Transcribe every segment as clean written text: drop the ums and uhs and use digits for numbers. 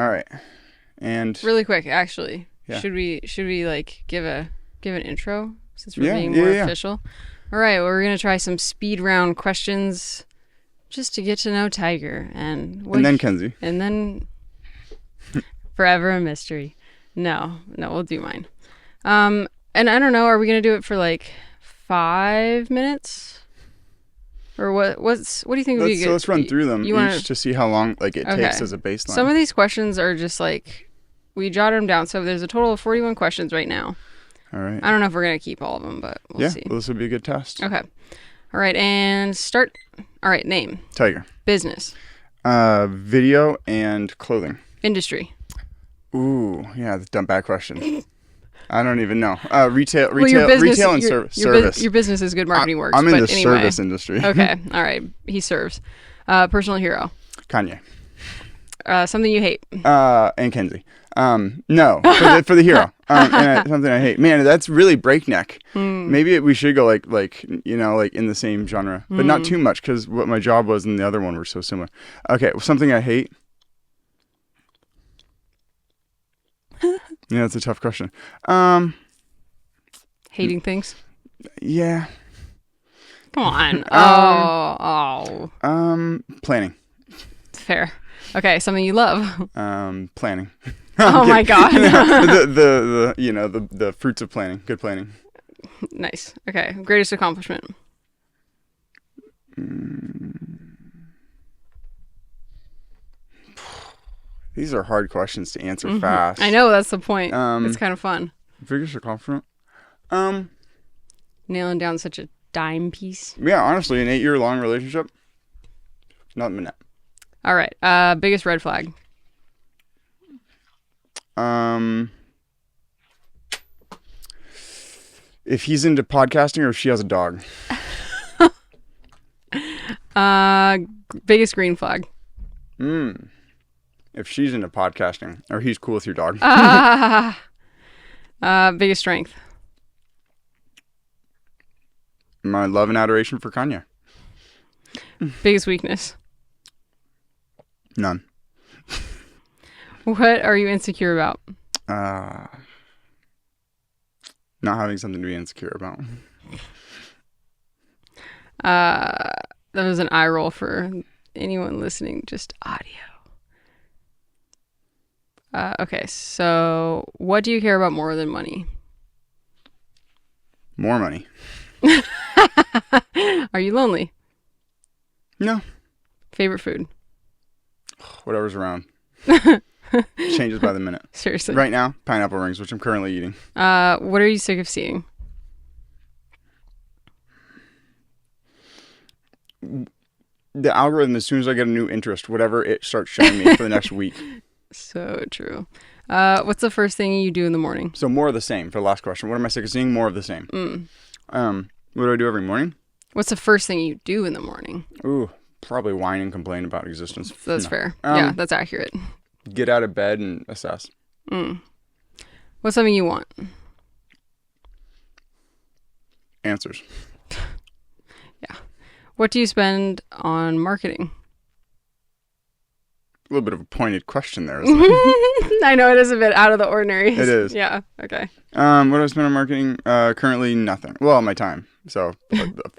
All right. And really quick, actually, yeah. should we like give an intro since we're Yeah, being yeah, more yeah. official? All right, well, we're gonna try some speed round questions just to get to know Tiger and then Kenzie. and then forever a mystery. No, we'll do mine. And I don't know, are we gonna do it for like 5 minutes? Or what do you think would be good? So let's run through them each to see how long it takes as a baseline. Some of these questions are just like, we jotted them down. So there's a total of 41 questions right now. All right. I don't know if we're going to keep all of them, but we'll see. Well, this would be a good test. Okay. All right. And start. All right. Name. Tiger. Business. Video and clothing. Industry. Ooh, yeah, the dumb bad question. I don't even know. Retail and service. Your business is Good Marketing Works. I'm in the service industry. Okay. All right. He serves. Personal hero. Kanye. Something you hate. And Kenzie. No, for the hero. Something I hate. Man, that's really breakneck. Maybe we should go like in the same genre, but not too much because what my job was and the other one were so similar. Okay, something I hate. Yeah, that's a tough question. Hating things. Yeah. Come on. Planning. Fair. Okay, something you love. Planning. Oh my God. the fruits of planning. Good planning. Nice. Okay. Greatest accomplishment. These are hard questions to answer fast. I know, that's the point. It's kind of fun. Biggest accomplishment. Nailing down such a dime piece. Yeah, honestly, an 8-year-long relationship. Not a minute. All right. Biggest red flag. If he's into podcasting or if she has a dog. Biggest green flag. If she's into podcasting or he's cool with your dog. Biggest strength. My love and adoration for Kanye. Biggest weakness. None. What are you insecure about? Not having something to be insecure about. That was an eye roll for anyone listening, just audio. Okay, so what do you care about more than money? More money. Are you lonely? No. Favorite food? Whatever's around. Changes by the minute. Seriously. Right now, pineapple rings, which I'm currently eating. What are you sick of seeing? The algorithm, as soon as I get a new interest, whatever it starts showing me for the next week. So true. What's the first thing you do in the morning? So more of the same for the last question. What am I sick of seeing? More of the same. What do I do every morning? What's the first thing you do in the morning? Ooh, probably whine and complain about existence. That's fair. Yeah, that's accurate. Get out of bed and assess. What's something you want? Answers. Yeah. What do you spend on marketing? A little bit of a pointed question there, isn't it? I know it is a bit out of the ordinary. It is. Yeah. Okay. What do I spend on marketing? Currently nothing. Well, my time. So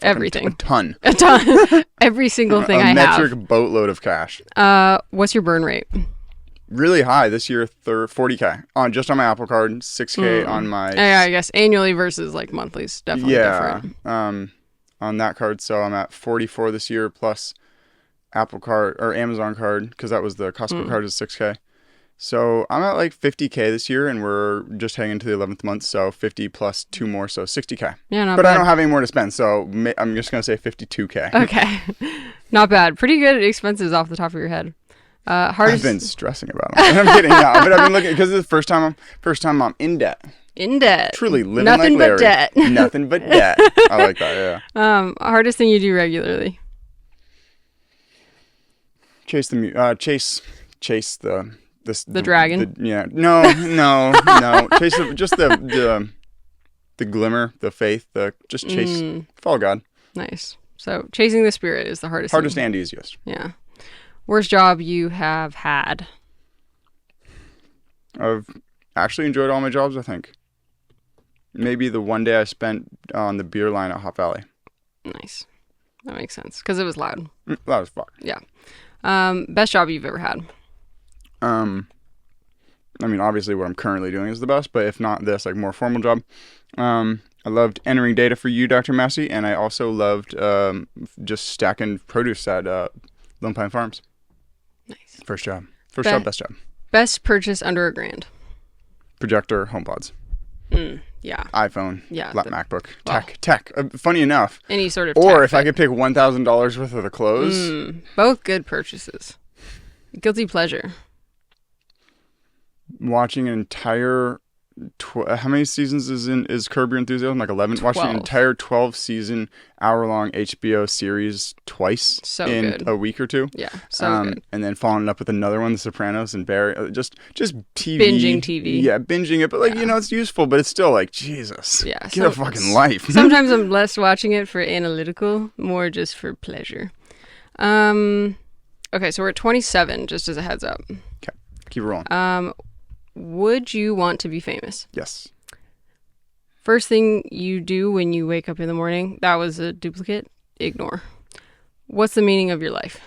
everything. A ton. A ton. Every single thing I have. A metric boatload of cash. What's your burn rate? Really high this year. 40K just on my Apple Card. 6K on my. Yeah, I guess annually versus like monthly is definitely different. On that card, so I'm at 44 this year plus Apple Card or Amazon card because that was the Costco card is 6K. So I'm at like 50K this year, and we're just heading into the 11th month, so 50 plus 2 more, so 60K. Yeah, not bad. But I don't have any more to spend, so I'm just gonna say 52K. Okay, not bad. Pretty good expenses off the top of your head. I've been stressing about them. I'm kidding, no, but I've been looking because it's the first time I'm in debt. In debt. Truly living Nothing like Larry. But debt. Nothing but debt. I like that. Yeah. Hardest thing you do regularly. Chase the dragon. No. Chase just the glimmer, the faith, follow God. Nice. So chasing the spirit is the hardest and easiest. Yeah. Worst job you have had? I've actually enjoyed all my jobs, I think. Maybe the one day I spent on the beer line at Hot Valley. Nice. That makes sense. Because it was loud. That was fun. Yeah. Best job you've ever had? I mean, obviously what I'm currently doing is the best, but if not this, like more formal job. I loved entering data for you, Dr. Massey, and I also loved just stacking produce at Lone Pine Farms. Nice. First job. First job, best job. Best purchase under $1,000? Projector, HomePods. Yeah. iPhone. Yeah. MacBook. Tech. Funny enough. Any sort of Or tech if I could pick $1,000 worth of the clothes. Both good purchases. Guilty pleasure. Watching an entire how many seasons is Curb Your Enthusiasm? Like 11? 12. Watching an entire 12-season hour-long HBO series twice in good. a week or two. Yeah, so good. And then following it up with another one, The Sopranos and Barry. Just TV. Binging TV. Yeah, binging it. But like, it's useful, but it's still like, Jesus. Yeah. Get a fucking life. Sometimes I'm less watching it for analytical, more just for pleasure. Okay, so we're at 27, just as a heads up. Okay, keep it rolling. Would you want to be famous? Yes. First thing you do when you wake up in the morning, that was a duplicate, ignore. What's the meaning of your life?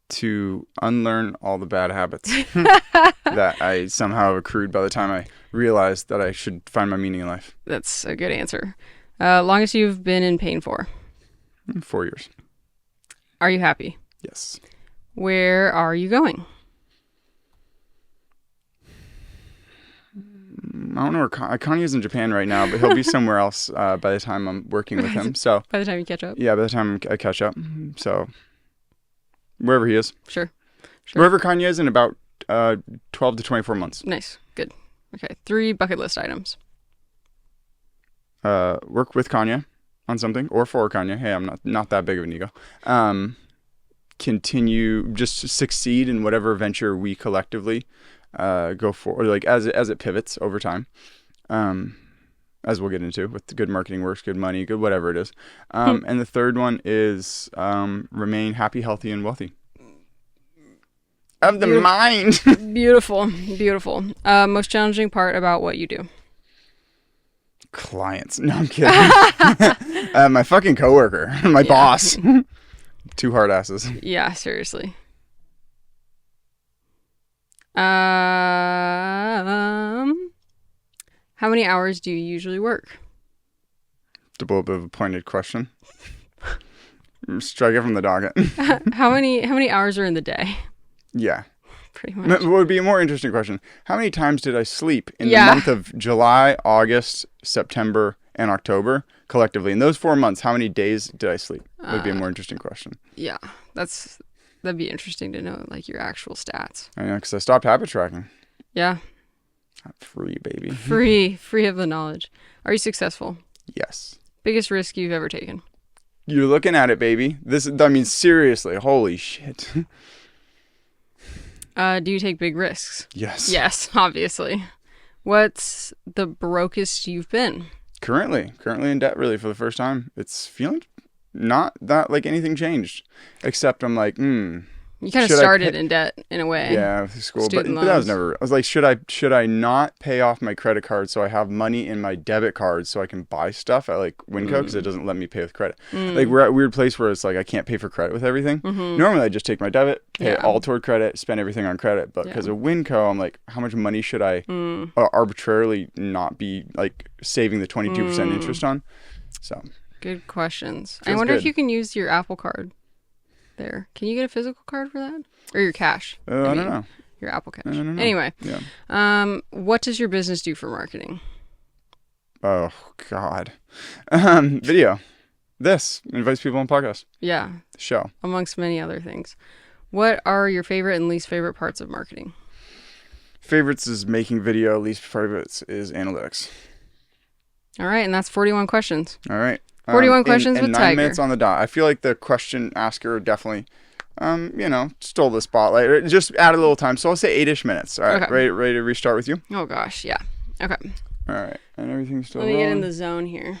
To unlearn all the bad habits that I somehow accrued by the time I realized that I should find my meaning in life. That's a good answer. Longest you've been in pain for? 4 years. Are you happy? Yes. Where are you going? I don't know where Kanye's in Japan right now, but he'll be somewhere else by the time I'm working with him. So by the time you catch up? Yeah, by the time I catch up. So wherever he is. Sure. Wherever Kanye is in about 12 to 24 months. Nice. Good. Okay. 3 bucket list items. Work with Kanye on something or for Kanye. Hey, I'm not that big of an ego. Continue just succeed in whatever venture we collectively go for, or like as it pivots over time, as we'll get into with good marketing works, good money, good whatever it is. And the third one is remain happy, healthy, and wealthy. Of the mind. Beautiful. Most challenging part about what you do? Clients. No, I'm kidding. My fucking coworker, my boss. 2 hard asses. Yeah, seriously. How many hours do you usually work? It's a little bit of a pointed question. Strike it from the docket. How many hours are in the day? Yeah. Pretty much. What would be a more interesting question? How many times did I sleep in the month of July, August, September, and October collectively? In those 4 months, how many days did I sleep? Would be a more interesting question. Yeah, that'd be interesting to know, like your actual stats. I know, because I stopped habit tracking. Yeah. Free, baby. Free of the knowledge. Are you successful? Yes. Biggest risk you've ever taken? You're looking at it, baby. Seriously, holy shit. Do you take big risks? Yes. Yes, obviously. What's the brokest you've been? Currently in debt, really, for the first time. It's feeling not that like anything changed, except I'm like, You kind of started in debt in a way. Yeah, with school, but that was never. I was like, should I not pay off my credit card so I have money in my debit card so I can buy stuff at like Winco because it doesn't let me pay with credit. Like we're at a weird place where it's like I can't pay for credit with everything. Normally I just take my debit, pay it all toward credit, spend everything on credit. But because of Winco, I'm like, how much money should I arbitrarily not be like saving the 22% interest on? So good questions. I wonder if you can use your Apple Card. There. Can you get a physical card for that? Or your cash? I don't know. Your Apple Cash. I don't know. Anyway. What does your business do for marketing? Oh, God. Video. This invites people on podcasts. Yeah. Show. Amongst many other things. What are your favorite and least favorite parts of marketing? Favorites is making video. Least favorites is analytics. All right. And that's 41 questions. All right. 41 questions with 9 Tiger. minutes on the dot. I feel like the question asker definitely, stole the spotlight. It just added a little time. So I'll say 8-ish minutes. All right. Okay. Ready to restart with you? Oh, gosh. Yeah. Okay. All right. And everything's still Let me get in the zone here.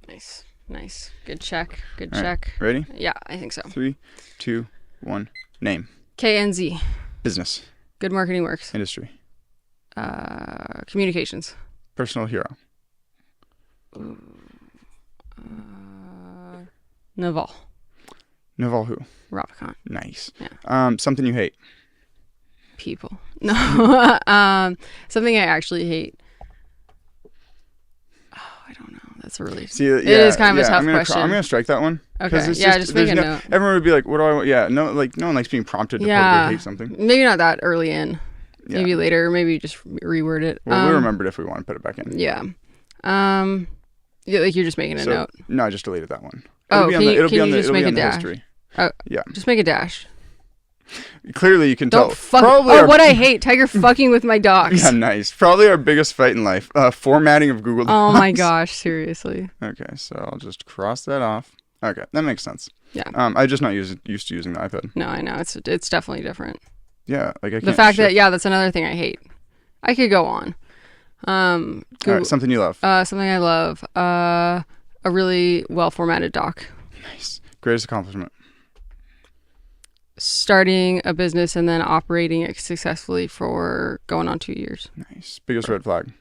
Nice. Nice. Good check. Good All check. Right. Ready? Yeah, I think so. 3, 2, 1. Name. KNZ. Business. Good Marketing Works. Industry. Communications. Personal hero. Naval. Naval who? Ravikant. Nice. Yeah. Something you hate. People. No. Something I actually hate. Oh, I don't know. That's a really... See, it is kind of a tough I'm gonna question. I'm going to strike that one. Okay. Yeah, just make a note. Everyone would be like, what do I want? Yeah, no one likes being prompted to publicly hate something. Maybe not that early in. Yeah. Maybe later. Maybe just reword it. Well, we remembered if we want to put it back in. Yeah. Yeah, like you're just making a note. No, I just deleted that one. Can you just make a dash? History. Oh, yeah. Just make a dash. Clearly, you can tell. What I hate. Tiger fucking with my dogs. Yeah, nice. Probably our biggest fight in life. Formatting of Google Docs. Oh my gosh, seriously. Okay, so I'll just cross that off. Okay, that makes sense. Yeah. I just not used to using the iPad. No, I know. It's definitely different. Yeah, like I can't. The fact that that's another thing I hate. I could go on. All right, something you love. Something I love. A really well formatted doc. Nice. Greatest accomplishment. Starting a business and then operating it successfully for going on 2 years. Nice. Biggest red flag.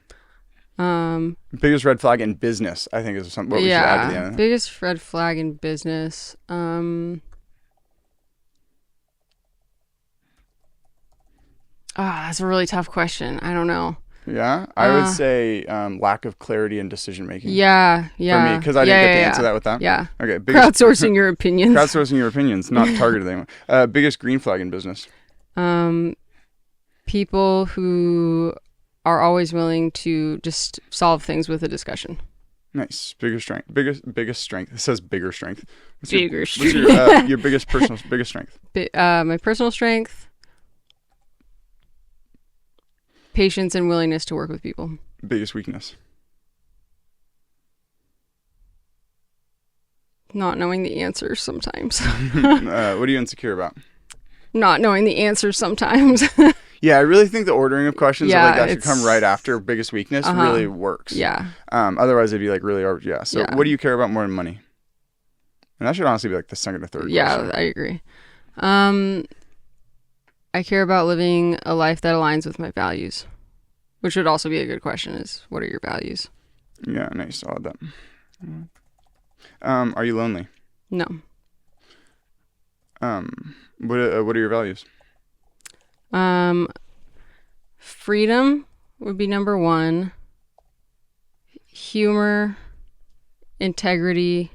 Biggest red flag in business, I think, is something what we should add to the end. Biggest red flag in business. That's a really tough question. I don't know. Yeah, I would say lack of clarity in decision making. Yeah. For me, because I didn't get to answer that with that. Yeah. Okay. Crowdsourcing your opinions. Crowdsourcing your opinions, not targeted anyone. Biggest green flag in business. People who are always willing to just solve things with a discussion. Nice. Biggest strength. Biggest strength. It says bigger strength. What's strength. your biggest strength? My personal strength. Patience and willingness to work with people. Biggest weakness. Not knowing the answers sometimes. What are you insecure about? Not knowing the answers sometimes. Yeah, I really think the ordering of questions that should come right after biggest weakness really works. Yeah. Otherwise, it'd be like really So what do you care about more than money? And that should honestly be like the second or third question. I agree. I care about living a life that aligns with my values, which would also be a good question is, what are your values? Yeah, nice. I'll add that. Are you lonely? No. What are your values? Freedom would be number one. Humor, integrity.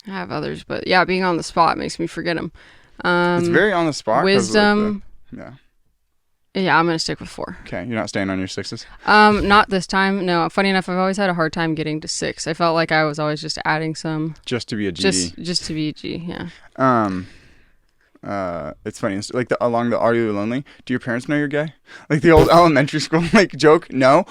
I have others, but yeah, being on the spot makes me forget them. It's very on the spot. Wisdom. Yeah. Yeah, I'm going to stick with 4. Okay, you're not staying on your 6s? Not this time. No, funny enough, I've always had a hard time getting to 6. I felt like I was always just adding some. Just to be a GD. Just to be a G, yeah. It's funny. It's like along the "Are you lonely?" Do your parents know you're gay? Like the old elementary school joke. No.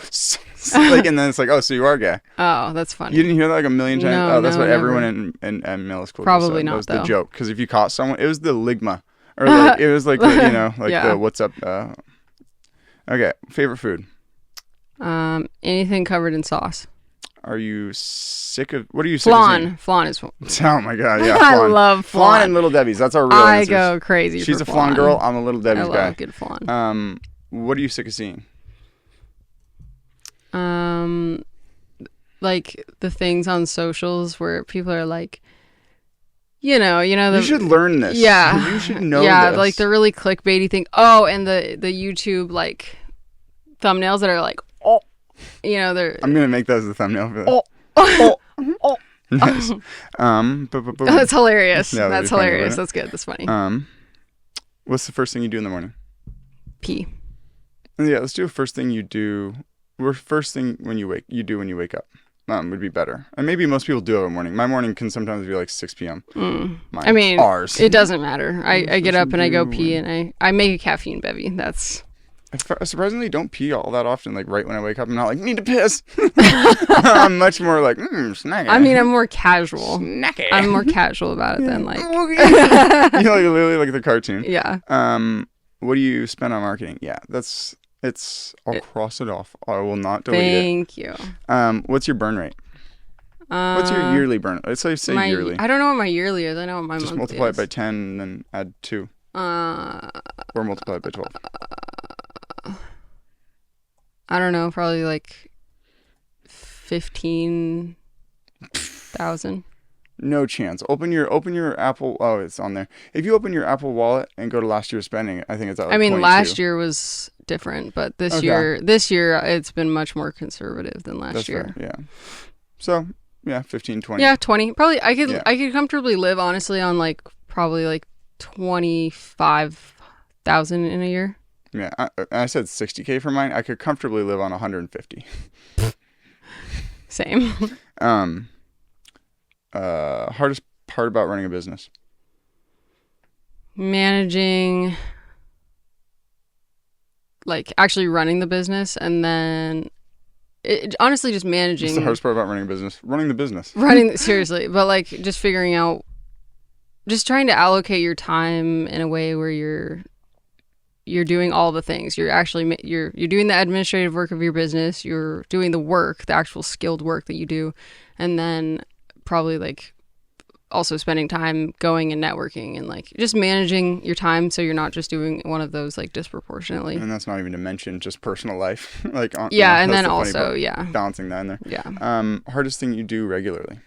And then it's like, oh, so you are gay. Oh, that's funny. You didn't hear that like a million times. No, that's what never. everyone in middle school probably said. not. That was though. the joke because if you caught someone, it was the ligma, or like, it was like the, the what's up. Okay, favorite food. Anything covered in sauce. Are you sick of? What are you sick of eating? Flan is. Oh my god, yeah. I flan. love flan and Little Debbie's. That's our real answers. I go crazy. She's for a flan girl. I'm a Little Debbie's guy. I love good flan. What are you sick of seeing? Like the things on socials where people are like, you should learn this. Yeah, you should know. Yeah, this. like the really clickbaity thing. Oh, and the YouTube like thumbnails that are like, they're. I'm gonna make that as the thumbnail for that. Oh. Nice. That's hilarious. Yeah, that's hilarious. That's good. That's funny. What's the first thing you do in the morning? Pee. Yeah, let's do a first thing you do. First thing when you wake up. Would be better. And maybe most people do have a morning. My morning can sometimes be like 6 p.m. Ours. It doesn't matter. I get up and I go pee and I make a caffeine bevy. That's. I surprisingly don't pee all that often. Like right when I wake up, I'm not like, need to piss. I'm much more like, snacky. I'm more casual. Snacky. I'm more casual about it than like. Literally like the cartoon. Yeah. What do you spend on marketing? Yeah, I'll cross it off. I will not delete it. Thank you. What's your burn rate? What's your yearly burn? Let's say yearly. I don't know what my yearly is. I know what my Just monthly multiply is. it by 10 and then add 2. Or multiply it by 12. I don't know. Probably like 15,000. No chance. Open your Apple. Oh, it's on there. If you open your Apple Wallet and go to last year's spending, I think it's at like 22. Last year was different, but this year it's been much more conservative than last year. Fair, yeah. So, yeah, 15, 20. Yeah, 20. Probably I could comfortably live honestly on like probably like 25,000 in a year. Yeah, I said 60K for mine. I could comfortably live on 150. Same. Hardest part about running a business? Managing, like actually running the business, and then honestly just managing. What's the hardest part about running a business? Running the business. Seriously, but like just figuring out, just trying to allocate your time in a way where you're doing all the things. You're actually you're doing the administrative work of your business. You're doing the work, the actual skilled work that you do, and then probably like also spending time going and networking and like just managing your time so you're not just doing one of those like disproportionately. And that's not even to mention just personal life. Like yeah, and then also balancing that in there. Yeah. Hardest thing you do regularly?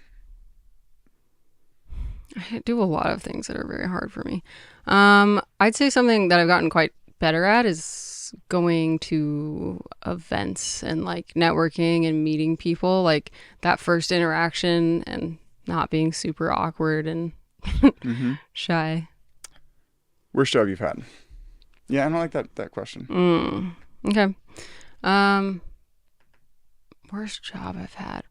I do a lot of things that are very hard for me. I'd say something that I've gotten quite better at is going to events and like networking and meeting people, like that first interaction and not being super awkward and shy. Worst job you've had? Yeah, I don't like that question. Okay. Worst job I've had?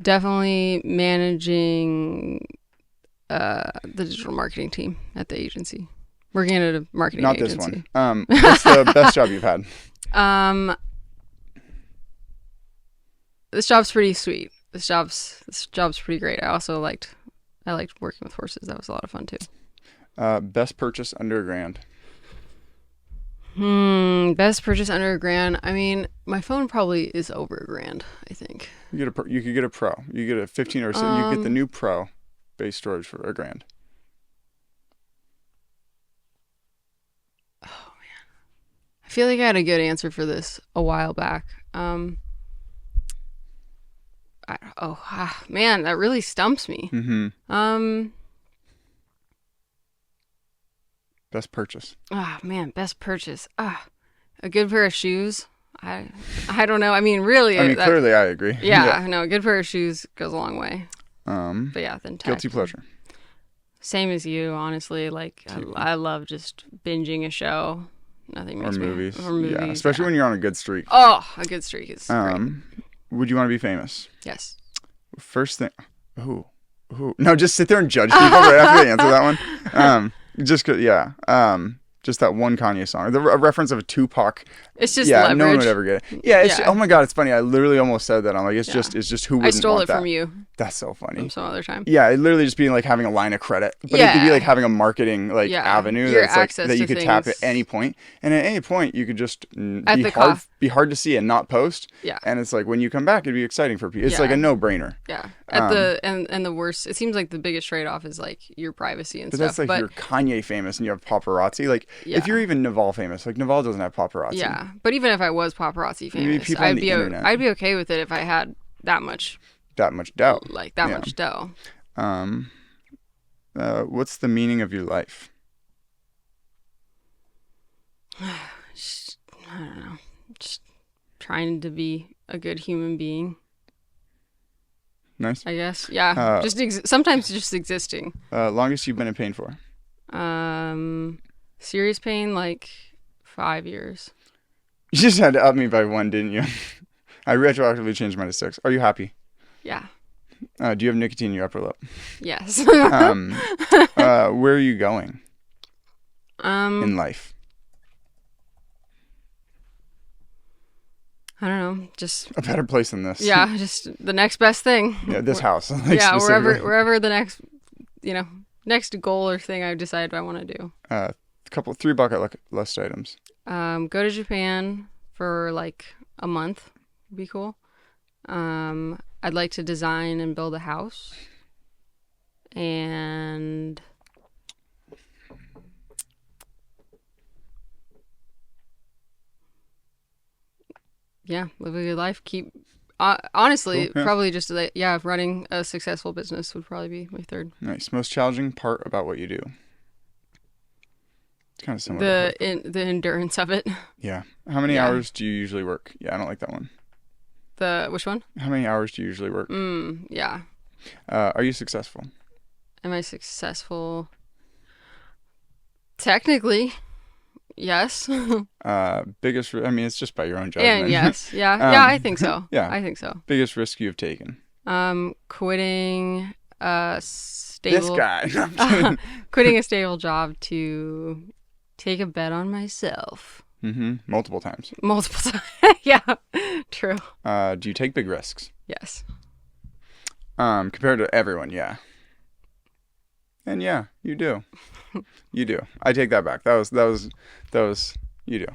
Definitely managing the digital marketing team at the agency. Working at a marketing agency. Not this one. What's the best job you've had? This job's pretty sweet. This job's pretty great. I liked working with horses. That was a lot of fun too. Best purchase under $1,000. Best purchase under $1,000. I mean, my phone probably is over $1,000, I think. You could get a Pro. You get a 15 or so. You get the new Pro base storage for $1,000. Oh man, I feel like I had a good answer for this a while back. Man, that really stumps me. Best purchase. Best purchase. A good pair of shoes. I don't know. I mean, really. Clearly, I agree. Yeah, no, a good pair of shoes goes a long way. But yeah, then tech. Guilty pleasure. Same as you, honestly. Like, I love just binging a show. Nothing makes me. Or movies. Yeah, especially when you're on a good streak. Oh, a good streak is great. Would you want to be famous? Yes. First thing. Who? No, just sit there and judge people right after they answer that one. Just that one Kanye song. A reference of a Tupac. It's just leverage. No one would ever get it. Yeah, oh my God, it's funny. I literally almost said that. I'm like, it's just who wouldn't want that? I stole it from you. That's so funny. From some other time. Yeah, it literally just being like having a line of credit. But it could be like having a marketing avenue that's like that you could tap at any point. And at any point you could just be hard to see and not post. Yeah. And it's like when you come back it'd be exciting for people. It's like a no-brainer. Yeah. And the worst, it seems like the biggest trade-off is like your privacy and stuff. But that's like you're Kanye famous and you have paparazzi. Like if you're even Naval famous, like Naval doesn't have paparazzi. Yeah. But even if I was paparazzi famous, I'd be okay with it if I had that much dough. Like that much dough. What's the meaning of your life? I don't know. Just trying to be a good human being. Nice. I guess. Yeah. Sometimes just existing. Longest you've been in pain for? Serious pain, like 5 years. You just had to up me by 1, didn't you? I retroactively changed mine to 6. Are you happy? Yeah. Do you have nicotine in your upper lip? Yes. Where are you going? In life? I don't know. Just a better place than this. Yeah, just the next best thing. Yeah, this house. Yeah, wherever the next goal or thing I decide I want to do. 3 bucket list items. Go to Japan for like a month. Would be cool. I'd like to design and build a house. And yeah, live a good life. Keep honestly, Cool, yeah. probably just running a successful business would probably be my third. Nice. Most challenging part about what you do? It's kind of similar. The endurance of it. Yeah. How many Yeah. hours do you usually work? Yeah, I don't like that one. Which one? How many hours do you usually work? Yeah. Are you successful? Am I successful? Technically, yes. Biggest, I mean, it's just by your own judgment. And yes. Yeah, I think so. Yeah. I think so. Biggest risk you've taken? Quitting a stable... This guy. No, I'm kidding. Quitting a stable job to take a bet on myself. Multiple times. Multiple times. Yeah, true. Do you take big risks? Yes. Compared to everyone, yeah. And yeah, you do. You do. I take that back. That was you do.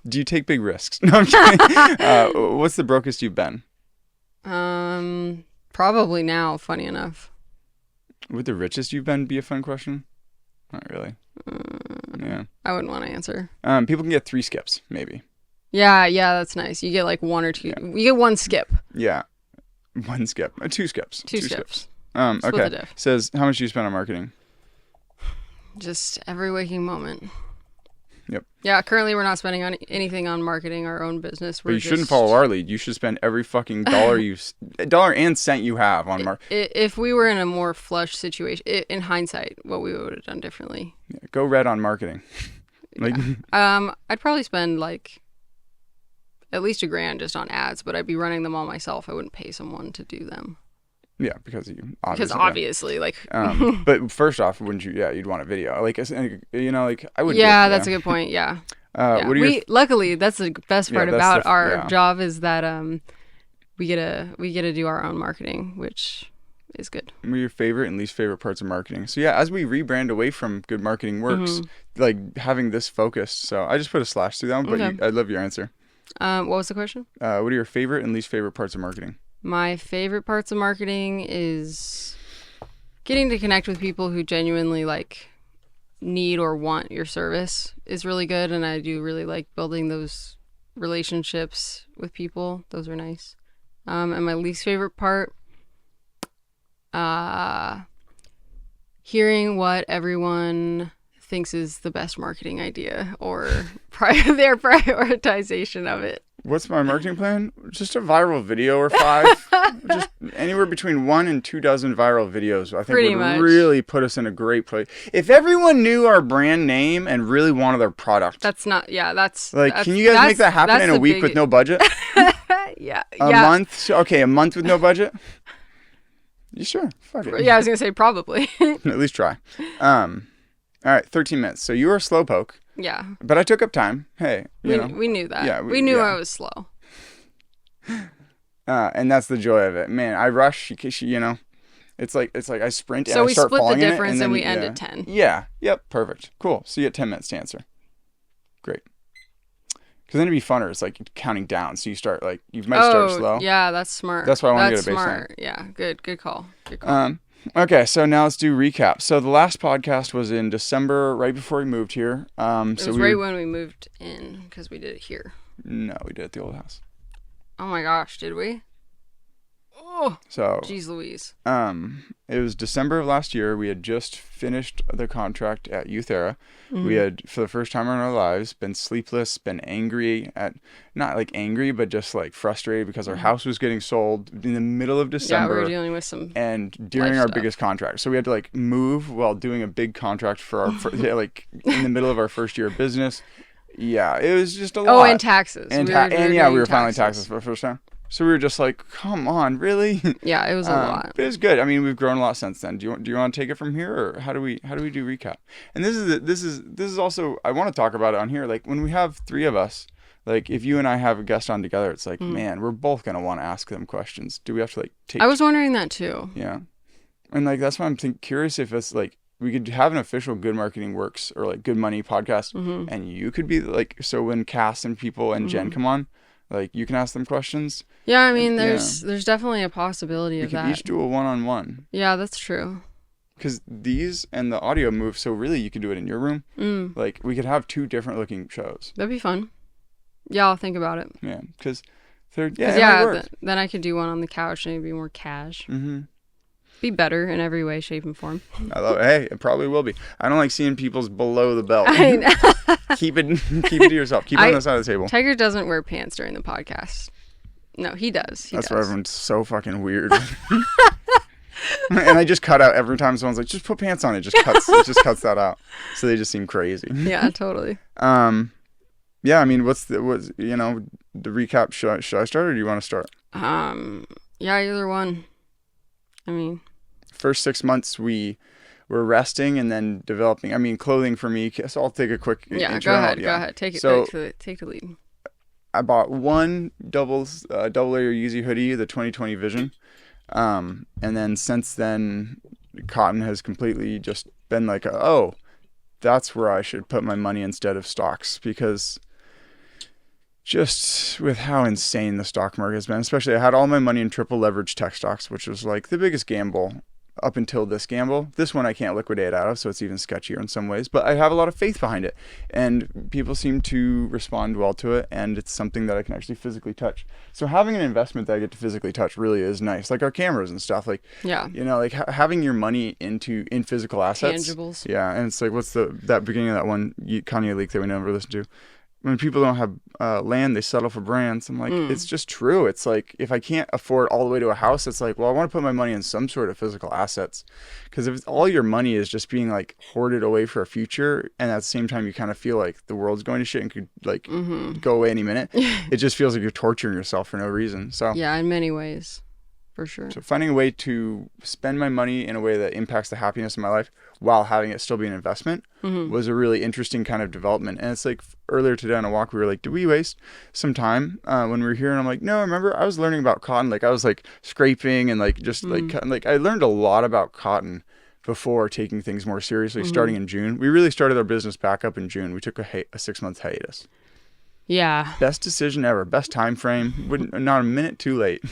Do you take big risks? No, I'm kidding. What's the brokest you've been? Probably now, funny enough. Would the richest you've been be a fun question? Not really. Yeah. I wouldn't want to answer. People can get 3 skips, maybe. Yeah, that's nice. You get like 1 or 2. Yeah. You get 1 skip. Yeah. 1 skip. 2 skips. 2 skips. Okay. the diff. Says, how much do you spend on marketing? Just every waking moment. Yep. Yeah, currently we're not spending on anything on marketing our own business. But you shouldn't follow our lead. You should spend every fucking dollar and cent you have on marketing. If we were in a more flush situation, in hindsight, what we would have done differently. Yeah, go red on marketing. Like, I'd probably spend like at least $1,000 just on ads, but I'd be running them all myself. I wouldn't pay someone to do them. yeah, because you Obviously, like. But first off, wouldn't you? Yeah, you'd want a video. Like, you know, like I would. Yeah, that's a good point. Yeah. What are your luckily that's the best part about our yeah. job is that we get to do our own marketing, which is good. What are your favorite and least favorite parts of marketing? So yeah, as we rebrand away from Good Marketing Works, like having this focused. So I just put a slash through that one, but I'd love your answer. What was the question? What are your favorite and least favorite parts of marketing? My favorite parts of marketing is getting to connect with people who genuinely like need or want your service is really good, and I do really like building those relationships with people. Those are nice. And my least favorite part, hearing what everyone thinks is the best marketing idea or their prioritization of it. What's my marketing plan? Just a viral video or 5. Just anywhere between 1 and 2 dozen viral videos. I think Pretty would much. really put us in a great place. If everyone knew our brand name and really wanted our product. That's not, yeah, that's... Like, that's, can you guys make that happen in a week with no budget? Yeah. A month? Okay, a month with no budget? You sure? Fuck it. Yeah, I was going to say probably. At least try. All right, 13 minutes. So you were a slowpoke. Yeah. But I took up time. Hey, you know. We knew that. Yeah, we knew yeah. I was slow. And that's the joy of it. Man, I rush, you know. It's like I sprint and So I we start split the falling in it, difference and we end yeah. at 10. Yeah. Yep. Perfect. Cool. So you get 10 minutes to answer. Great. Because then it'd be funner. It's like counting down. So you start like, you might start slow. Yeah, that's smart. That's why I want to get a baseline. Smart. Yeah, good call. Good call. Okay, so now let's do recap. So the last podcast was in December, right before we moved here. It was when we moved in because we did it here. No, we did it at the old house. Oh my gosh, did we? Oh, so jeez Louise. It was December of last year. We had just finished the contract at Youth Era. Mm-hmm. We had, for the first time in our lives, been sleepless, been angry at, not like angry, but just like frustrated because our house was getting sold in the middle of December. Yeah, we were dealing with some and during our biggest contract. So we had to like move while doing a big contract for our, like in the middle of our first year of business. Yeah, it was just a lot. Oh, and taxes. And we were filing taxes for the first time. So we were just like, come on, really? Yeah, it was a lot. But it was good. I mean, we've grown a lot since then. Do you want to take it from here, or how do we do recap? And this is also, I want to talk about it on here. Like when we have 3 of us, like if you and I have a guest on together, it's like, man, we're both gonna want to ask them questions. Do we have to like take? I was wondering that too. Yeah, and like that's why I'm curious if it's like we could have an official Good Marketing Works or like Good Money podcast, and you could be like, so when Cass and people and Jen come on, like you can ask them questions. Yeah, I mean, there's definitely a possibility of that. We could each do a one-on-one. Yeah, that's true. Because these and the audio move, so really you could do it in your room. Like we could have 2 different looking shows. That'd be fun. Yeah, I'll think about it. Yeah, because then I could do one on the couch and it'd be more cash. Be better in every way, shape, and form. I love it. Hey, it probably will be. I don't like seeing people's below the belt. I know. Keep it to yourself. Keep it on the side of the table. Tiger doesn't wear pants during the podcast. No, he does. That's why everyone's so fucking weird. And I just cut out every time someone's like, just put pants on. It just cuts that out. So they just seem crazy. Yeah, totally. Yeah, I mean, what's the recap? Should I start or do you want to start? Yeah, either one. I mean, first 6 months we were resting and then developing. I mean, clothing for me. So I'll take a quick intro. Go ahead. Take the lead. I bought one double layer Yeezy hoodie, the 2020 Vision. And then since then, cotton has completely just been like, oh, that's where I should put my money instead of stocks, because just with how insane the stock market has been, especially I had all my money in triple leverage tech stocks, which was like the biggest gamble up until this gamble. This one I can't liquidate out of, so it's even sketchier in some ways, but I have a lot of faith behind it and people seem to respond well to it, and it's something that I can actually physically touch. So having an investment that I get to physically touch really is nice, like our cameras and stuff, like, like having your money in physical assets, tangibles. Yeah. And it's like, what's that beginning of that one Kanye leak that we never listened to? When people don't have land, they settle for brands. I'm like, it's just true. It's like, if I can't afford all the way to a house, it's like, well, I want to put my money in some sort of physical assets. Because if all your money is just being like hoarded away for a future, and at the same time you kind of feel like the world's going to shit and could like go away any minute, it just feels like you're torturing yourself for no reason. So yeah, in many ways, for sure. So finding a way to spend my money in a way that impacts the happiness of my life while having it still be an investment was a really interesting kind of development. And it's like earlier today on a walk, we were like, did we waste some time when we were here? And I'm like, no, remember I was learning about cotton. Like I was like scraping and like just like cutting. Like I learned a lot about cotton before taking things more seriously starting in June. We really started our business back up in June. We took a 6-month hiatus. Yeah. Best decision ever. Best time frame. Not a minute too late.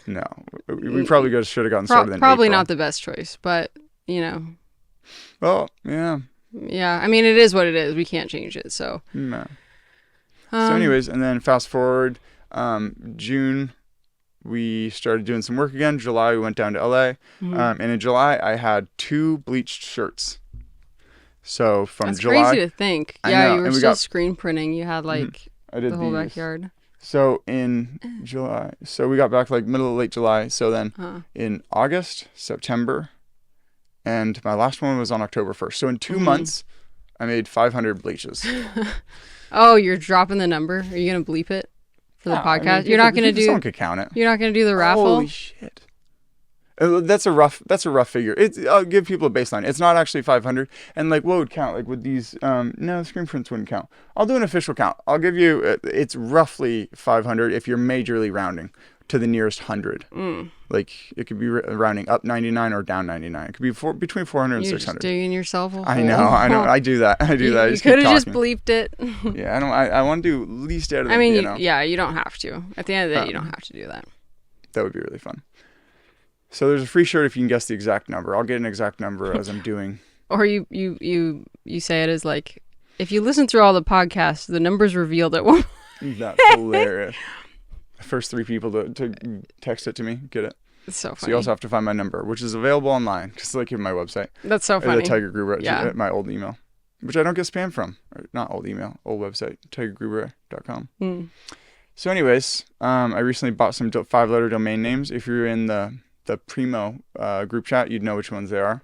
No, we probably should have gotten started in probably April. Not the best choice, but well, yeah. Yeah, I mean, it is what it is. We can't change it, so. No. So anyways, and then fast forward, June, we started doing some work again. July, we went down to LA. And in July, I had 2 bleached shirts. So from That's July. That's crazy to think. Yeah, you were still screen printing. You had like the whole backyard. So in July, so we got back like middle of late July. So then in August, September, and my last one was on October 1st. So in 2 months, I made 500 bleaches. Oh, you're dropping the number? Are you going to bleep it for the podcast? I mean, you're not going to do... Someone could count it. You're not going to do the raffle? Holy shit. That's a rough figure. I'll give people a baseline. It's not actually 500. And like, what would count? Like with these, no, screen prints wouldn't count. I'll do an official count. I'll give you, it's roughly 500 if you're majorly rounding to the nearest 100. Like it could be rounding up 99 or down 99. It could be between 400 and 600. You're just digging yourself a hole. I know. I do that. You could have just bleeped it. Yeah, I want to do least out of the, you don't have to. At the end of the day, you don't have to do that. That would be really fun. So there's a free shirt if you can guess the exact number. I'll get an exact number as I'm doing. Or you say it as like, if you listen through all the podcasts, the number's revealed at one. That's hilarious. The first 3 people to text it to me get it. It's so funny. So you also have to find my number, which is available online, just like in my website. That's so funny. The Tiger Gruber at my old email, which I don't get spam from. Or not old email, old website, tigergruber.com. So anyways, I recently bought some 5-letter domain names. If you're in the Primo group chat, you'd know which ones they are.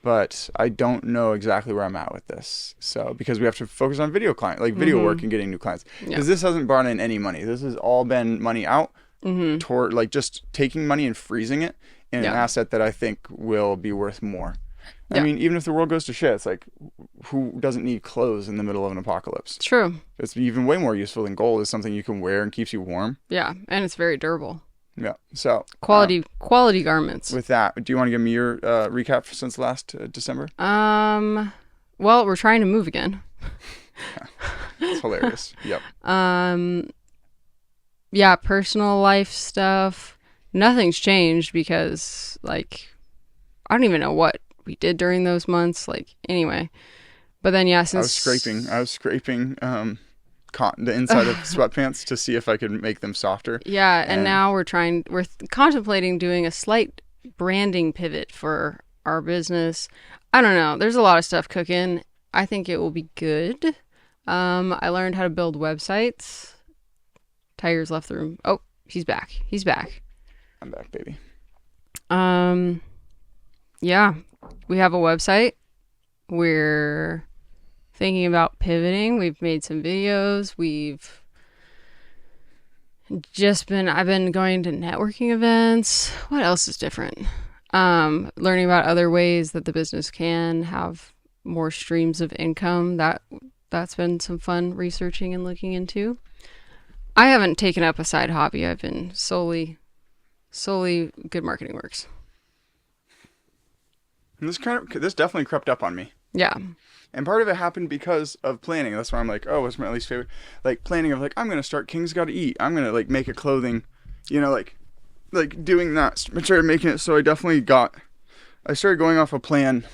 But I don't know exactly where I'm at with this. So because we have to focus on video work and getting new clients. Because this hasn't brought in any money. This has all been money out toward like just taking money and freezing it in an asset that I think will be worth more. I mean, even if the world goes to shit, it's like, who doesn't need clothes in the middle of an apocalypse? True. It's even way more useful than gold. It's something you can wear and keeps you warm. Yeah, and it's very durable. Yeah. So quality garments. with that, do you want to give me your recap since last December? Well, we're trying to move again. It's hilarious. Yep. Yeah, personal life stuff. Nothing's changed because, like, I don't even know what we did during those months. Like, anyway. But then, yeah, since... I was scraping the inside of sweatpants to see if I could make them softer. Yeah, and now we're contemplating doing a slight branding pivot for our business. I don't know. There's a lot of stuff cooking. I think it will be good. I learned how to build websites. Tiger's left the room. Oh, he's back. I'm back, baby. Yeah, we have a website. We're thinking about pivoting. We've made some videos. I've been going to networking events. What else is different? Learning about other ways that the business can have more streams of income. That's been some fun researching and looking into. I haven't taken up a side hobby. I've been solely Good Marketing Works. And this definitely crept up on me. Yeah. And part of it happened because of planning. That's why I'm like, oh, what's my least favorite? Like planning of like, I'm going to start King's Gotta Eat. I'm going to like make a clothing, like doing that. I started making it. So I started going off a plan.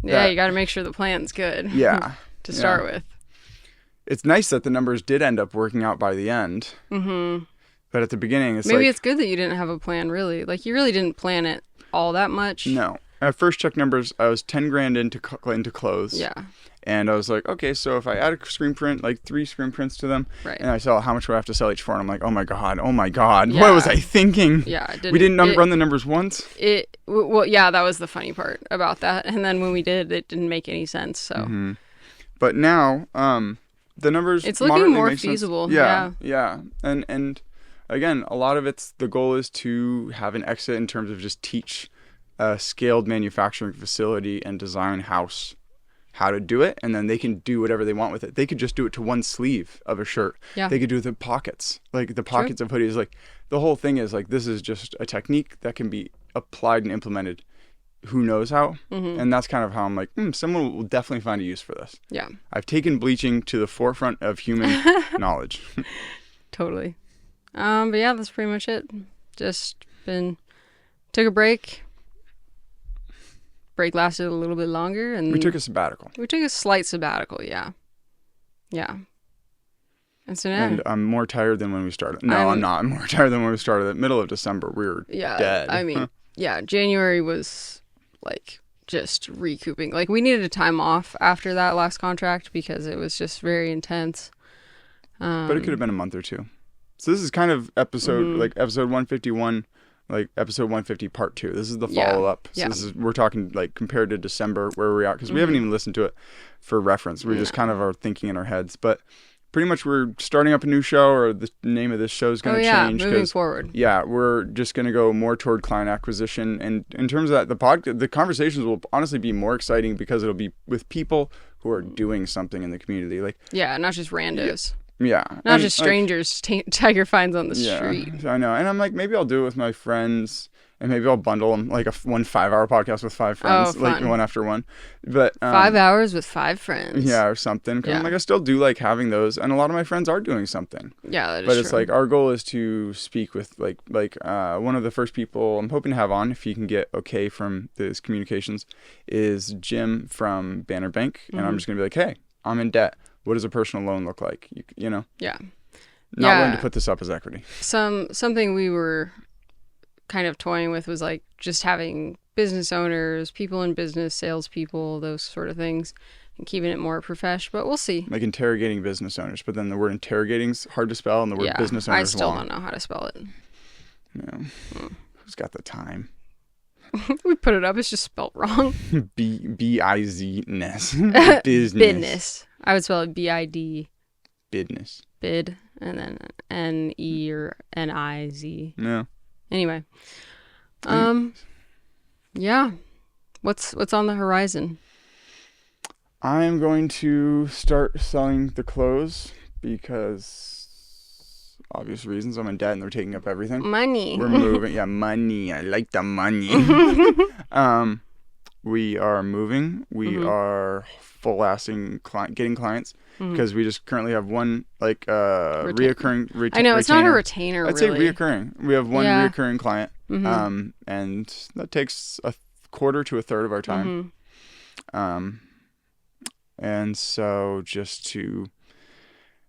Yeah, you got to make sure the plan's good. Yeah. to start with. It's nice that the numbers did end up working out by the end. Mm-hmm. But at the beginning, maybe it's good that you didn't have a plan, really. Like, you really didn't plan it all that much. No. At first check numbers, I was 10 grand into clothes. Yeah. And I was like, okay, so if I add a screen print, like 3 screen prints to them, right. And I saw how much would I have to sell each for, and I'm like, oh my God, yeah. What was I thinking? Yeah, we didn't run the numbers once. Well, yeah, that was the funny part about that. And then when we did, it didn't make any sense. So. Mm-hmm. But now, the numbers. It's looking more feasible. Yeah. And again, a lot of the goal is to have an exit in terms of just teach a scaled manufacturing facility and design house how to do it, and then they can do whatever they want with it. They could just do it to one sleeve of a shirt. Yeah. They could do the pockets, like the pockets of hoodies. Like the whole thing is like, this is just a technique that can be applied and implemented. Who knows how? Mm-hmm. And that's kind of how I'm like, someone will definitely find a use for this. Yeah. I've taken bleaching to the forefront of human knowledge. Totally. But yeah, that's pretty much it. Just took a break. Break lasted a little bit longer, and we took a sabbatical. We took a slight sabbatical, yeah. And so now, and I'm more tired than when we started. No, I'm not. I'm more tired than when we started. At middle of December, we were dead. I mean, January was like just recouping. Like, we needed a time off after that last contract because it was just very intense. But it could have been a month or two. So this is kind of episode 151. Like episode 150 part 2. This is the follow-up. So we're talking like compared to December where we're at, because we haven't even listened to it for reference. We just kind of are thinking in our heads. But pretty much we're starting up a new show, or the name of this show is going to change. Moving forward. Yeah, we're just going to go more toward client acquisition. And in terms of that, the conversations will honestly be more exciting because it'll be with people who are doing something in the community. Like, yeah, not just randos. Yeah. Not just strangers Tiger finds on the street. I know. And I'm like, maybe I'll do it with my friends, and maybe I'll bundle them like one 5-hour podcast with 5 friends, like one after one. But 5 hours with 5 friends. Yeah, or something. Cause I'm like, I still do like having those, and a lot of my friends are doing something. Yeah, that is But it's like, our goal is to speak with like one of the first people I'm hoping to have on, if he can get okay from this communications, is Jim from Banner Bank. And I'm just going to be like, hey, I'm in debt. What does a personal loan look like? You know? Yeah. Not willing to put this up as equity. Something we were kind of toying with was like just having business owners, people in business, salespeople, those sort of things, and keeping it more profesh. But we'll see. Like interrogating business owners, but then the word interrogating's hard to spell, and the word business owners I still don't know how to spell it. Yeah. Who's got the time? We put it up. It's just spelled wrong. B-I-Z-ness. Business. I would spell it B-I-D. Business. Bid. And then N-E or N-I-Z. Yeah. Anyway. Yeah. What's on the horizon? I'm going to start selling the clothes because obvious reasons. I'm in debt and they're taking up everything. Money. We're moving. Yeah, money. I like the money. We are moving. We are full-assing getting clients because we just currently have one reoccurring I know, it's retainer. not a retainer, I'd really. say reoccurring. We have one reoccurring client, and that takes a quarter to a third of our time. And so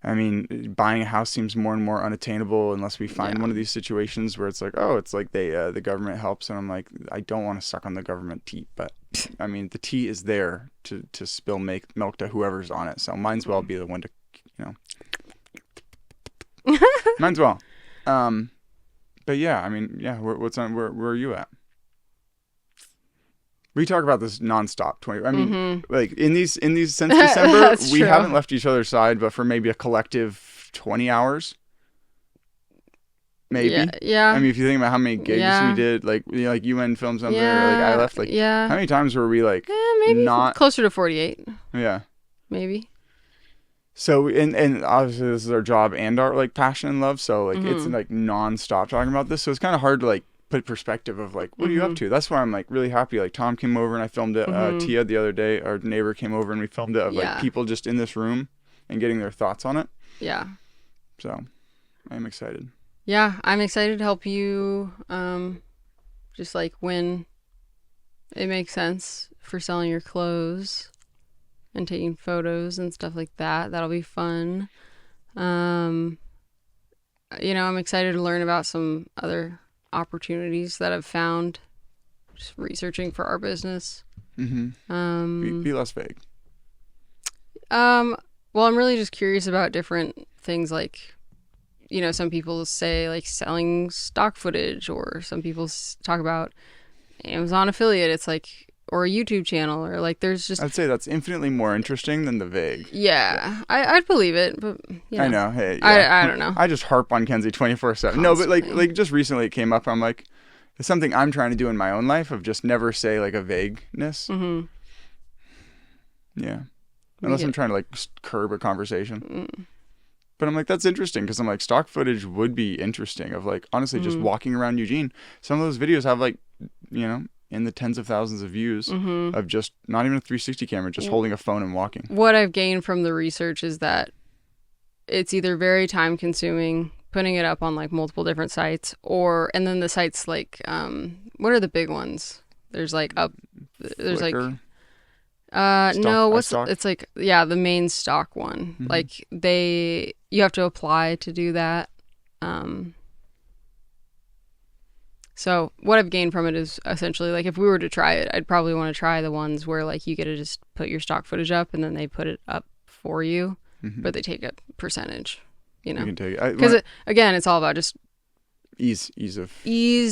buying a house seems more and more unattainable unless we find one of these situations where it's like, oh, it's like the government helps, and I'm like, I don't want to suck on the government tea, but I mean, the tea is there to spill milk to whoever's on it, so might as well be the one to, might as well. But yeah, I mean, yeah, where are you at? We talk about this nonstop. Like in these since December, we haven't left each other's side, but for maybe a collective 20 hours, maybe. Yeah. I mean, if you think about how many gigs we did, like like you went and filmed something, or like I left, like how many times were we like maybe not closer to 48? Yeah, maybe. So and obviously this is our job and our like passion and love, so like it's like nonstop talking about this. So it's kind of hard to like put perspective of like, what are you up to? That's why I'm like really happy. Like Tom came over and I filmed it. Tia the other day, our neighbor, came over and we filmed it of like people just in this room and getting their thoughts on it. Yeah. So I'm excited. Yeah, I'm excited to help you. Just like when it makes sense for selling your clothes and taking photos and stuff like that. That'll be fun. I'm excited to learn about some other opportunities that I've found just researching for our business. Be less vague. Well, I'm really just curious about different things, like some people say like selling stock footage, or some people talk about Amazon affiliate. It's like, or a YouTube channel, or like there's just, I'd say that's infinitely more interesting than the vague. Yeah. I'd believe it, but I know. Hey, I don't know. I just harp on Kenzie 24/7. No, but like just recently it came up. I'm like, it's something I'm trying to do in my own life of just never say like a vagueness. Yeah. Unless I'm trying to like curb a conversation. But I'm like, that's interesting, because I'm like, stock footage would be interesting of like, honestly, just walking around Eugene. Some of those videos have like, in the tens of thousands of views of just not even a 360 camera, just holding a phone and walking. What I've gained from the research is that it's either very time consuming putting it up on like multiple different sites, and then the sites like, what are the big ones? There's like Flickr, it's like, the main stock one. Like you have to apply to do that. So what I've gained from it is essentially like, if we were to try it, I'd probably want to try the ones where like you get to just put your stock footage up and then they put it up for you, but they take a percentage, You can take it. Because again, it's all about just ease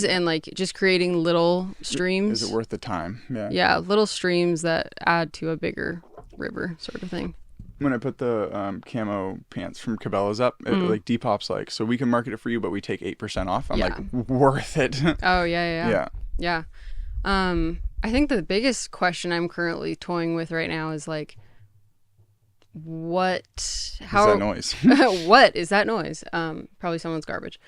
and like just creating little streams. Is it worth the time? Yeah, little streams that add to a bigger river sort of thing. When I put the camo pants from Cabela's up, it, like Depop's like, so we can market it for you, but we take 8% off. I'm like, worth it. Oh yeah. I think the biggest question I'm currently toying with right now is like, is that noise? What is that noise? Probably someone's garbage.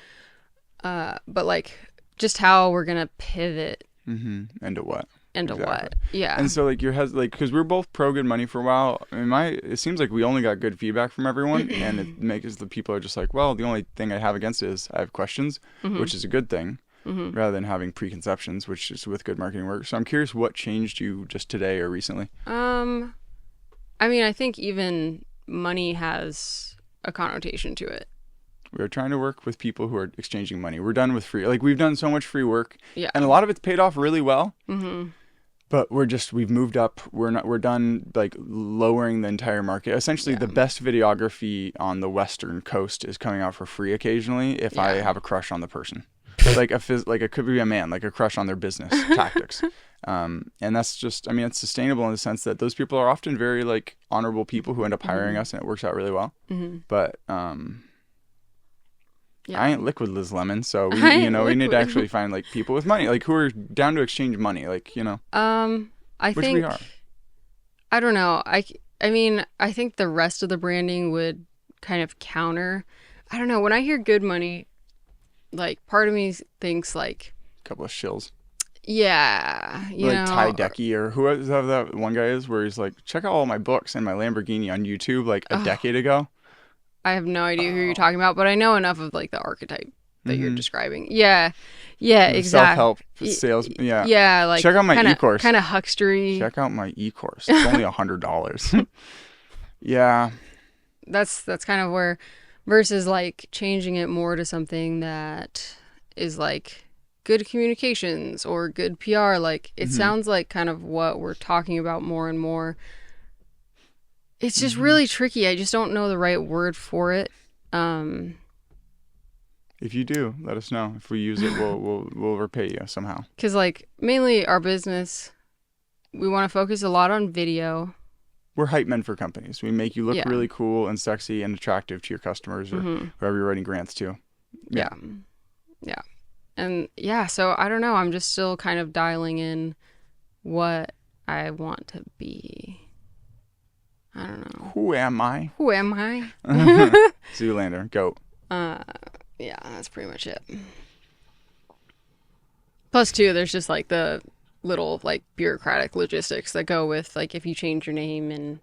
But like, just how we're gonna pivot. Into what? What? Yeah. And so like because we were both pro Good Money for a while. I mean, it seems like we only got good feedback from everyone, and it makes the people are just like, well, the only thing I have against it is I have questions, which is a good thing, rather than having preconceptions, which is with good marketing work. So I'm curious, what changed you just today or recently? I mean, I think even money has a connotation to it. We're trying to work with people who are exchanging money. We're done with free. Like, we've done so much free work, and a lot of it's paid off really well. But we've moved up. We're done like lowering the entire market. Essentially, the best videography on the Western Coast is coming out for free occasionally if I have a crush on the person. Like it could be a man, like a crush on their business tactics. And that's just, I mean, it's sustainable in the sense that those people are often very like honorable people who end up hiring us, and it works out really well. But I ain't liquid Liz Lemon, so we need to actually find like people with money, like who are down to exchange money, like I think we are. I don't know. I mean, I think the rest of the branding would kind of counter. I don't know. When I hear good money, like part of me thinks like, A couple of shills. yeah, you Like know, Ty Decky or who is that one guy is where he's like, check out all my books and my Lamborghini on YouTube like a decade ago. I have no idea who you're Oh. talking about, but I know enough of like the archetype that you're Mm-hmm. describing. Yeah, yeah, exactly. Self-help sales. Yeah. Yeah, like Check out my e-course. kind of huckstery. Check out my e-course. It's only $100. Yeah. That's kind of where, versus like changing it more to something that is like good communications or good PR. Like it sounds like kind of what we're talking about more and more. It's just really tricky. I just don't know the right word for it. If you do, let us know. If we use it, we'll repay you somehow. Because like mainly our business, we want to focus a lot on video. We're hype men for companies. We make you look Yeah. really cool and sexy and attractive to your customers or whoever you're writing grants to. Yeah. Yeah. And yeah, so I don't know. I'm just still kind of dialing in what I want to be. I don't know. Who am I? Who am I? Zoolander. Goat. Yeah, that's pretty much it. Plus, too, there's just like the little like bureaucratic logistics that go with like if you change your name and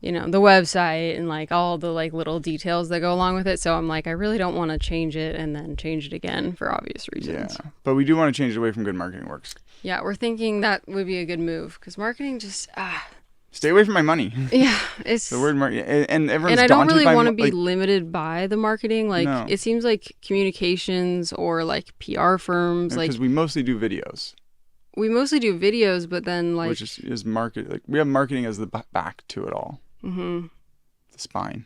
you know the website and like all the like little details that go along with it. So I'm like, I really don't want to change it and then change it again for obvious reasons. Yeah. But we do want to change it away from Good Marketing Works. Yeah, we're thinking that would be a good move because marketing just Stay away from my money. yeah, it's The word marketing. And everyone's and I don't daunted really by want to be like, limited by the marketing. Like No. it seems like communications or like PR firms, like because we mostly do videos, we mostly do videos, but then like which is market. Like we have marketing as the back to it all. mhm. The spine.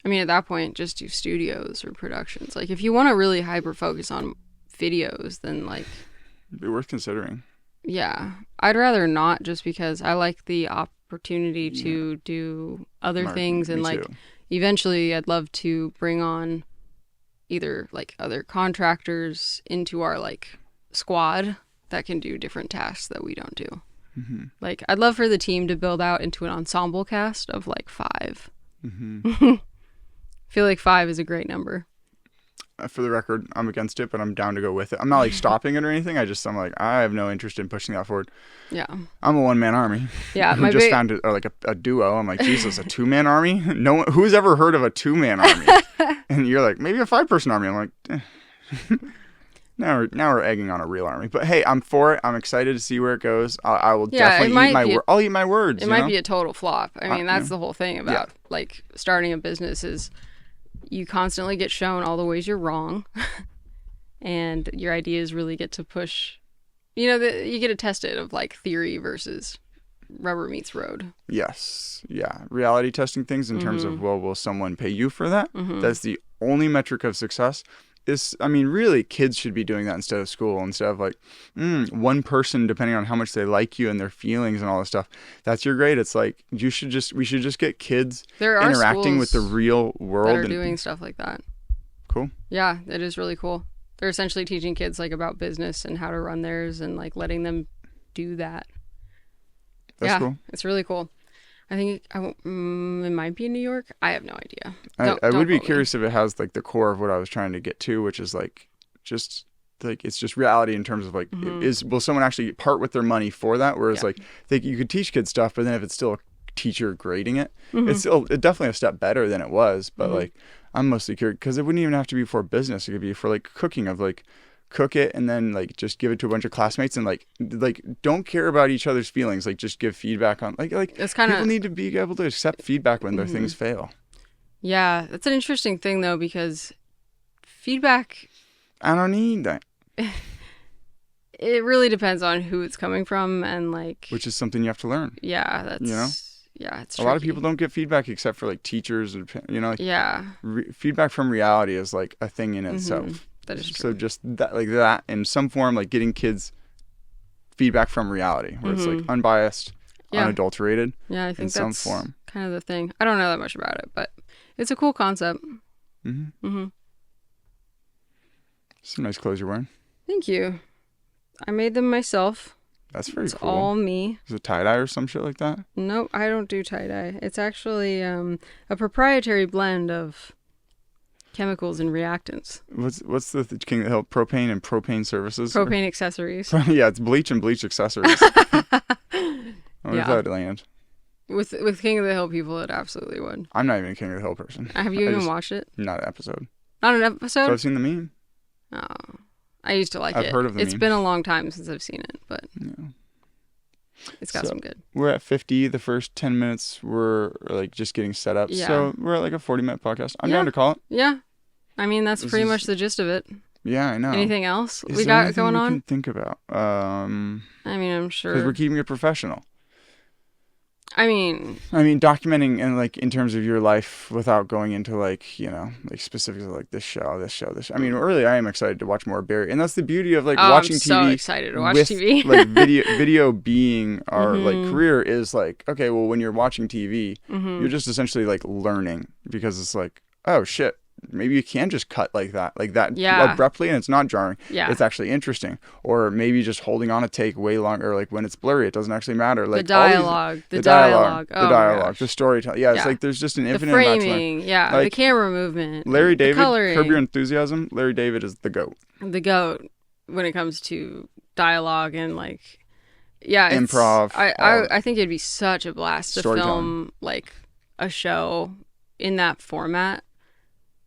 I mean, at that point, just do studios or productions. Like, if you want to really hyper focus on videos, then like, It'd be worth considering. yeah, I'd rather not, just because I like the opportunity to do other things, and Me like, too. eventually, I'd love to bring on either like other contractors into our like squad that can do different tasks that we don't do. Mm-hmm. Like, I'd love for the team to build out into an ensemble cast of like 5. Mm-hmm. I feel like 5 is a great number. For the record, I'm against it, but I'm down to go with it. I'm not like stopping it or anything. I'm like, I have no interest in pushing that forward. Yeah. I'm a one-man army. Yeah. I just found it, or like a duo. I'm like, Jesus, a 2-man army? No one, who's ever heard of a 2-man army? And you're like, maybe a 5-person army. I'm like, Now we're egging on a real army. But hey, I'm for it. I'm excited to see where it goes. I will definitely eat my word. I'll eat my words. It might be a total flop. I mean, that's yeah. the whole thing about like starting a business is you constantly get shown all the ways you're wrong, and your ideas really get to push. You know, you get to test it of like theory versus rubber meets road. Yes. Yeah. Reality testing things in terms of, well, will someone pay you for that? That's the only metric of success. I mean, really, kids should be doing that instead of school, instead of like one person, depending on how much they like you and their feelings and all this stuff. That's your grade. It's like we should just get kids interacting with the real world that are doing stuff like that. Cool. Yeah, it is really cool. They're essentially teaching kids like about business and how to run theirs and like letting them do that. That's cool. It's really cool. I think it might be in New York. I have no idea. I would be curious if it has like the core of what I was trying to get to, which is like just like it's just reality in terms of like will someone actually part with their money for that? Whereas like you could teach kids stuff, but then if it's still a teacher grading it, it's definitely a step better than it was. But like I'm mostly curious because it wouldn't even have to be for business. It could be for like cooking of like cook it and then like just give it to a bunch of classmates and like don't care about each other's feelings, like just give feedback on like it's kind of people need to be able to accept feedback when their things fail. Yeah, that's an interesting thing though, because feedback, I don't need that. It really depends on who it's coming from and like which is something you have to learn. Yeah, that's it's a lot of people don't get feedback except for like teachers or like feedback from reality is like a thing in itself. That is true. So just that, like that, in some form, like getting kids feedback from reality, where it's like unbiased, unadulterated. Yeah, I think in that's some form. Kind of the thing. I don't know that much about it, but it's a cool concept. Some nice clothes you're wearing. Thank you. I made them myself. That's very cool. It's all me. Is it tie-dye or some shit like that? No, I don't do tie-dye. It's actually a proprietary blend of Chemicals and reactants. What's the King of the Hill? Propane and propane services. Propane accessories. Yeah, it's bleach and bleach accessories. I wonder if that would land. With King of the Hill people, it absolutely would. I'm not even a King of the Hill person. Have you even watched it? Not an episode. Not an episode? So I've seen the meme. Oh. I used to like it. I've heard of the It's meme. been a long time since I've seen it, but it's got some good. We're at 50. The first 10 minutes were like just getting set up. Yeah. So we're at like a 40-minute podcast. I'm down to call it. Yeah. I mean, that's pretty much the gist of it. Yeah, I know. Anything else Is we there got anything going we on? can think about. I mean, I'm sure. Because we're keeping it professional. I mean, documenting and like in terms of your life without going into like, like specifics of like this show. I mean, really, I am excited to watch more of Barry. And that's the beauty of like watching TV. I'm so excited to watch with, TV. like video being our like career is like, okay, well, when you're watching TV, you're just essentially like learning because it's like, oh shit. Maybe you can just cut like that abruptly and it's not jarring. Yeah. It's actually interesting. Or maybe just holding on a take way longer, like when it's blurry, it doesn't actually matter. Like the dialogue, the storytelling. Yeah, it's like there's just an infinite amount of framing, like, the camera movement, Larry David, the coloring. Curb Your Enthusiasm. Larry David is the GOAT. The GOAT when it comes to dialogue and like, improv. I think it'd be such a blast to film like a show in that format.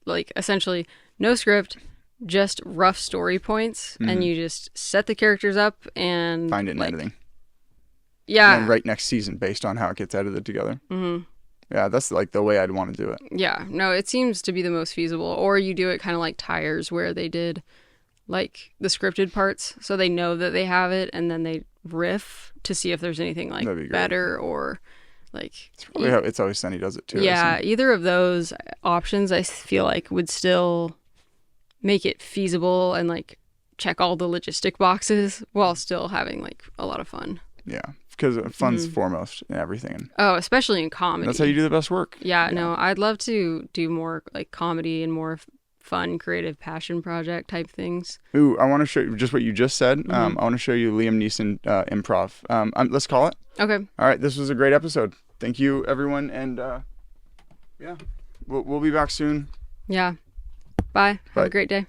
Like essentially no script, just rough story points, and you just set the characters up and find it in editing. Yeah. And then write next season based on how it gets edited together. Yeah, that's like the way I'd want to do it. Yeah, no, it seems to be the most feasible. Or you do it kind of like Tires, where they did like the scripted parts, so they know that they have it, and then they riff to see if there's anything like better or. Like it's probably how It's Always Sunny does it too. Yeah, either of those options I feel like would still make it feasible and like check all the logistic boxes while still having like a lot of fun. Yeah, because fun's foremost in everything. Oh, especially in comedy. That's how you do the best work. Yeah, no, I'd love to do more like comedy and more fun, creative passion project type things. Ooh, I want to show you just what you just said. I want to show you Liam Neeson improv. Let's call it. Okay. All right, this was a great episode. Thank you, everyone, and we'll be back soon. Yeah. Bye. Have a great day.